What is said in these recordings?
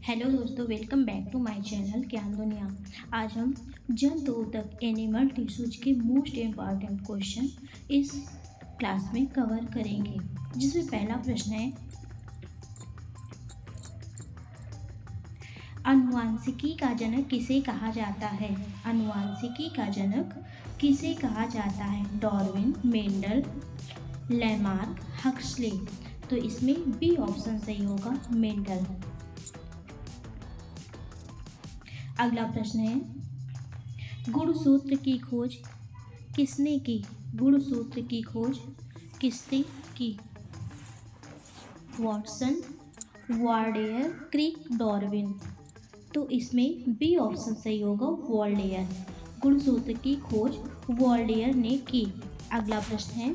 Hello दोस्तों, welcome back to my channel Gyan Duniya. आज हम जंतुऊतक एनिमल टिश्यूज के मोस्ट इम्पॉर्टेंट क्वेश्चन इस क्लास में कवर करेंगे। जिसमें पहला प्रश्न है, आनुवांशिकी का जनक किसे कहा जाता है? आनुवांशिकी का जनक किसे कहा जाता है? Darwin, Mendel, Lamarck, Huxley. तो इसमें बी ऑप्शन सही होगा, मेंडल। अगला प्रश्न है, गुणसूत्र की खोज किसने की? गुणसूत्र की खोज किसने की? वॉटसन, वार्डेयर, क्रिक, डार्विन। तो इसमें बी ऑप्शन सही होगा, वार्डेयर। गुणसूत्र की खोज वार्डेयर ने की। अगला प्रश्न है,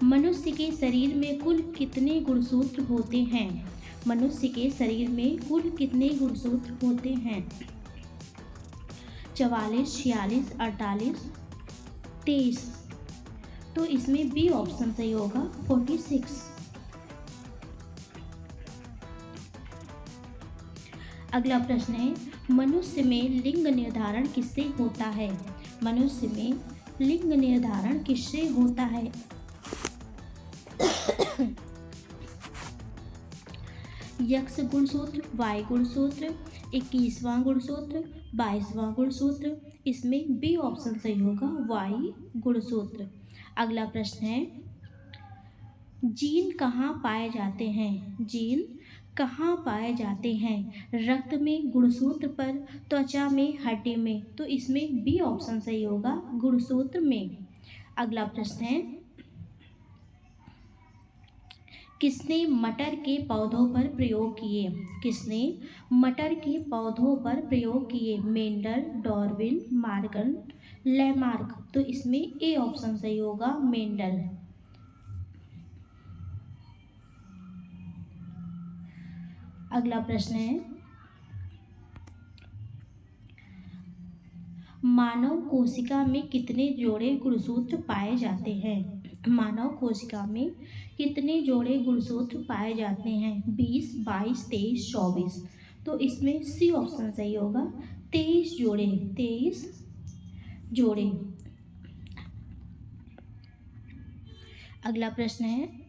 मनुष्य के शरीर में कुल कितने गुणसूत्र होते हैं? मनुष्य के शरीर में कुल कितने गुणसूत्र होते हैं? 44, 46, 48, 23। तो इसमें बी ऑप्शन सही होगा, 46। अगला प्रश्न है, मनुष्य में लिंग निर्धारण किससे होता है? मनुष्य में लिंग निर्धारण किससे होता है? यक्ष गुणसूत्र, वाई गुणसूत्र, 21वां गुणसूत्र, 22वां गुणसूत्र। इसमें बी ऑप्शन सही होगा, वाई गुणसूत्र। अगला प्रश्न है, जीन कहाँ पाए जाते हैं? जीन कहाँ पाए जाते हैं? रक्त में, गुणसूत्र पर, त्वचा में, हड्डी में। तो इसमें बी ऑप्शन सही होगा, गुणसूत्र में। अगला प्रश्न है, किसने मटर के पौधों पर प्रयोग किए? किसने मटर के पौधों पर प्रयोग किए? Mendel, Darwin, Morgan, Lamarck. तो इसमें ए ऑप्शन सही होगा, मेंडल। अगला प्रश्न है, मानव कोशिका में कितने जोड़े गुणसूत्र पाए जाते हैं? मानव कोशिका में कितने जोड़े गुणसूत्र पाए जाते हैं? 20, 22, 23, 24। तो इसमें सी ऑप्शन सही होगा, 23 जोड़े। 23 जोड़े। अगला प्रश्न है,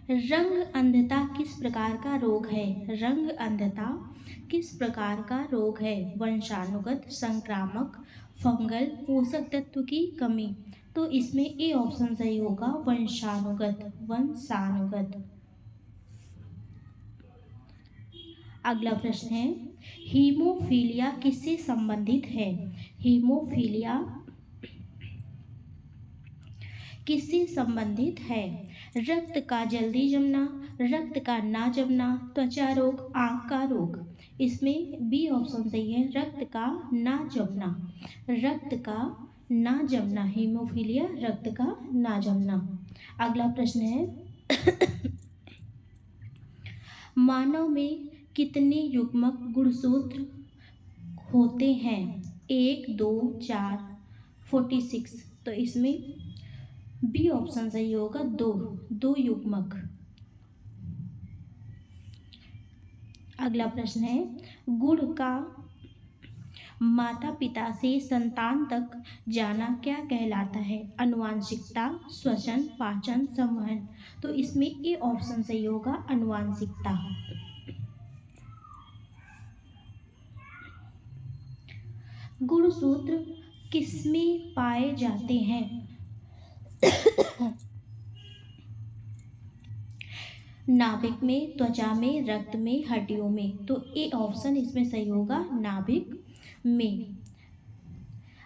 रंग अंधता किस प्रकार का रोग है? रंग अंधता किस प्रकार का रोग है? वंशानुगत, संक्रामक, फंगल, पोषक तत्व की कमी। तो इसमें ए ऑप्शन सही होगा, वंशानुगत। वंशानुगत। अगला प्रश्न है, हीमोफीलिया किससे संबंधित है? हीमोफीलिया किससे संबंधित है? रक्त का जल्दी जमना, रक्त का ना जमना, त्वचा रोग, आंख का रोग। इसमें बी ऑप्शन सही है, रक्त का ना जमना। रक्त का ना जमना, हीमोफीलिया रक्त का ना जमना। अगला प्रश्न है, मानव में कितने युग्मक गुणसूत्र होते हैं? 1, 2, 4, 46। तो इसमें बी ऑप्शन सही होगा, दो युग्मक। अगला प्रश्न है, गुण का माता पिता से संतान तक जाना क्या कहलाता है? आनुवांशिकता, श्वसन, पाचन, संवहन। तो इसमें ए ऑप्शन सही होगा, आनुवांशिकता। गुणसूत्र किसमें पाए जाते हैं? नाभिक में, त्वचा में, रक्त में, हड्डियों में। तो ए ऑप्शन इसमें सही होगा, नाभिक में।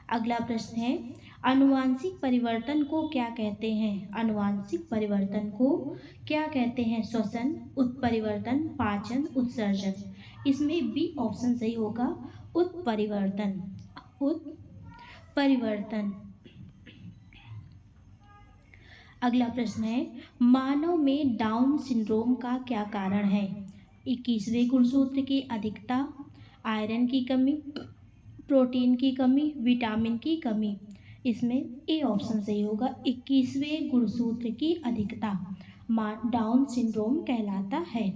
अगला प्रश्न है, आनुवांशिक परिवर्तन को क्या कहते हैं? आनुवांशिक परिवर्तन को क्या कहते हैं? श्वसन, उत्परिवर्तन, पाचन, उत्सर्जन। इसमें बी ऑप्शन सही होगा, उत्परिवर्तन। उत्परिवर्तन। अगला प्रश्न है, मानव में डाउन सिंड्रोम का क्या कारण है? 21वें गुणसूत्र की अधिकता, आयरन की कमी, प्रोटीन की कमी, विटामिन की कमी। इसमें ए ऑप्शन सही होगा। 21वें गुणसूत्र की अधिकता डाउन सिंड्रोम कहलाता है।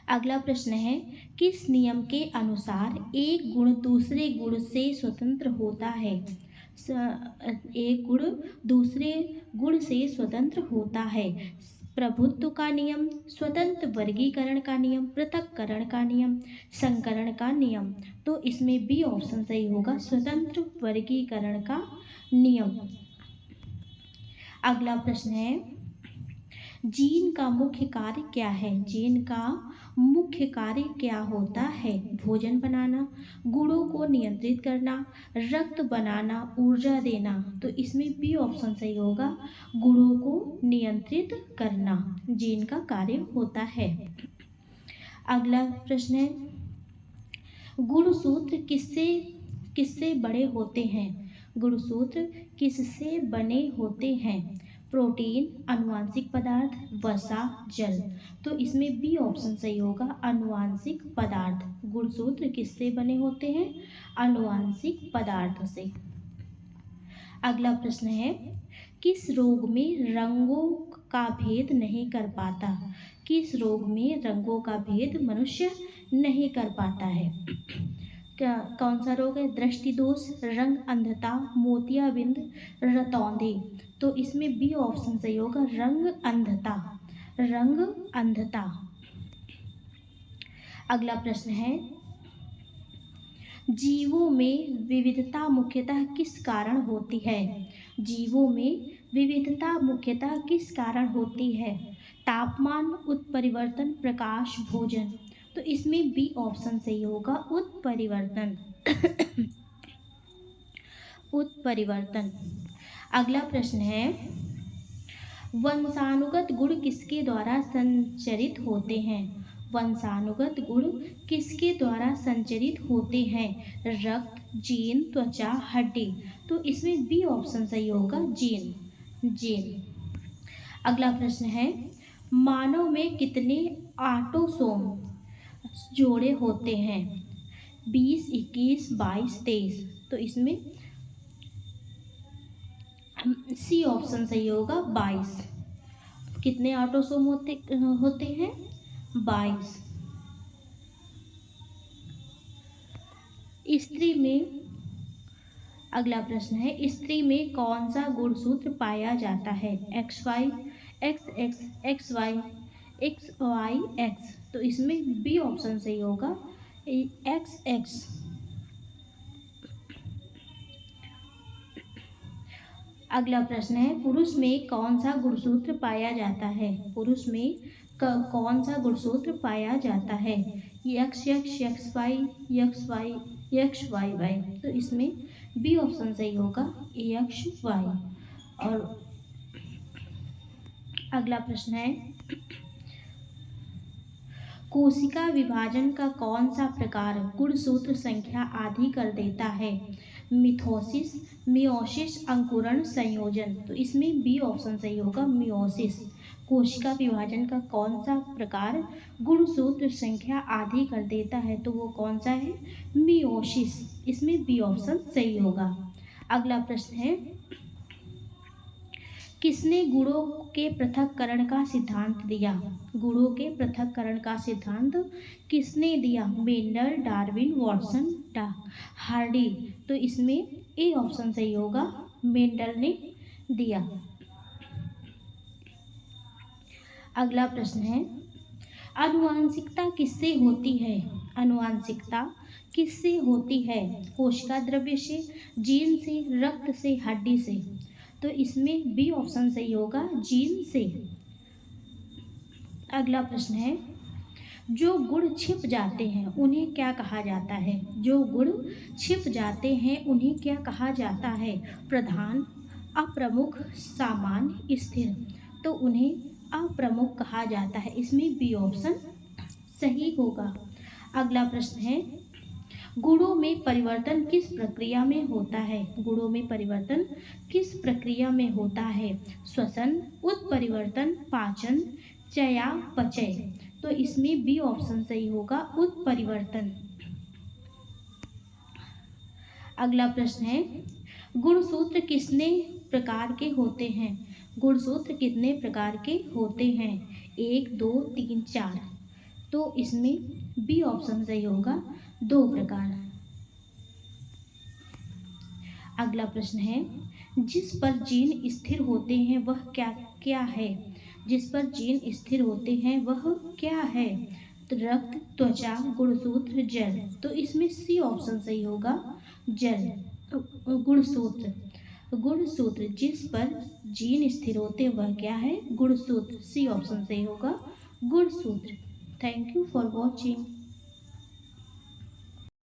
अगला प्रश्न है, किस नियम के अनुसार एक गुण दूसरे गुण से स्वतंत्र होता है? एक गुण दूसरे गुण से स्वतंत्र होता है। प्रभुत्व का नियम, स्वतंत्र वर्गीकरण का नियम, पृथक्करण का नियम, संकरण का नियम। तो इसमें बी ऑप्शन सही होगा, स्वतंत्र वर्गीकरण का नियम। अगला प्रश्न है, जीन का मुख्य कार्य क्या है? जीन का मुख्य कार्य क्या होता है? भोजन बनाना, गुणों को नियंत्रित करना, रक्त बनाना, ऊर्जा देना। तो इसमें बी ऑप्शन सही होगा, गुणों को नियंत्रित करना जीन का कार्य होता है। अगला प्रश्न है, गुणसूत्र किससे बड़े होते हैं? गुणसूत्र किससे बने होते हैं? प्रोटीन, आनुवांशिक पदार्थ, वसा, जल। तो इसमें बी ऑप्शन सही होगा, आनुवांशिक पदार्थ। गुणसूत्र किससे बने होते हैं? आनुवांशिक पदार्थ से। अगला प्रश्न है, किस रोग में रंगों का भेद नहीं कर पाता? किस रोग में रंगों का भेद मनुष्य नहीं कर पाता है? कौन सा रोग है? दृष्टि दोष, रंग अंधता, मोतियाबिंद, रतौंधे। तो इसमें बी ऑप्शन सही होगा, रंग अंधता। रंग अंधता। अगला प्रश्न है, जीवों में विविधता मुख्यतः किस कारण होती है? जीवों में विविधता मुख्यतः किस कारण होती है? तापमान, उत्परिवर्तन, प्रकाश, भोजन। तो इसमें बी ऑप्शन सही होगा, उत्परिवर्तन। उत्परिवर्तन। अगला प्रश्न है, वंशानुगत गुण किसके द्वारा संचरित होते हैं? वंशानुगत गुण किसके द्वारा संचरित होते हैं? रक्त, जीन, त्वचा, हड्डी। तो इसमें बी ऑप्शन सही होगा, जीन। जीन। अगला प्रश्न है, मानव में कितने ऑटोसोम जोड़े होते हैं? 20, 21, 22, 23। तो इसमें सी ऑप्शन सही होगा, 22। कितने ऑटोसोम होते हैं? 22। स्त्री में, अगला प्रश्न है, स्त्री में कौन सा गुणसूत्र पाया जाता है? XY, XX, XY, XYX। तो इसमें बी ऑप्शन सही होगा, XX। अगला प्रश्न है, पुरुष में कौन सा गुणसूत्र पाया जाता है? पुरुष में कौन सा गुणसूत्र पाया जाता है? XX, XY, XY, XYY। तो इसमें बी ऑप्शन सही होगा, XY। और अगला प्रश्न है, कोशिका विभाजन का कौन सा प्रकार गुणसूत्र संख्या आधी कर देता है? मिथोसिस, मियोसिस, अंकुरण, संयोजन। तो इसमें बी ऑप्शन सही होगा, मियोसिस। कोशिका विभाजन का कौन सा प्रकार गुणसूत्र संख्या आधी कर देता है? तो वो कौन सा है? मियोसिस। इसमें बी ऑप्शन सही होगा। अगला प्रश्न है, किसने गुणों के पृथक्करण का सिद्धांत दिया? गुणों के पृथक्करण का सिद्धांत किसने दिया? Mendel, Darwin, Watson, Hardy. तो इसमें ए ऑप्शन सही होगा, मेंडल ने दिया। अगला प्रश्न है, आनुवांशिकता किससे होती है? आनुवांशिकता किससे होती है? कोशिका द्रव्य से, जीन से, रक्त से, हड्डी से। तो इसमें बी ऑप्शन सही होगा, जीन से। अगला प्रश्न है, जो गुण छिप जाते हैं उन्हें क्या कहा जाता है? जो गुण छिप जाते हैं उन्हें क्या कहा जाता है? प्रधान, अप्रमुख, सामान्य, स्थिर। तो उन्हें अप्रमुख कहा जाता है। इसमें बी ऑप्शन सही होगा। अगला प्रश्न है, गुणों में परिवर्तन किस प्रक्रिया में होता है? गुणों में परिवर्तन किस प्रक्रिया में होता है? श्वसन, उत्परिवर्तन, पाचन, चयापचय। तो इसमें बी ऑप्शन सही होगा, उत्परिवर्तन। अगला प्रश्न है, गुणसूत्र कितने प्रकार के होते हैं? गुणसूत्र कितने प्रकार के होते हैं? 1, 2, 3, 4। तो इसमें बी ऑप्शन सही होगा, 2 प्रकार। अगला प्रश्न है, जिस पर जीन स्थिर होते हैं वह क्या क्या है? जिस पर जीन स्थिर होते हैं वह क्या है? तो रक्त, त्वचा, गुणसूत्र, जल। तो इसमें सी ऑप्शन सही होगा, जल। गुणसूत्र, गुणसूत्र जिस पर जीन स्थिर होते वह क्या है? गुणसूत्र। सी ऑप्शन सही होगा, गुणसूत्र। Thank you for watching.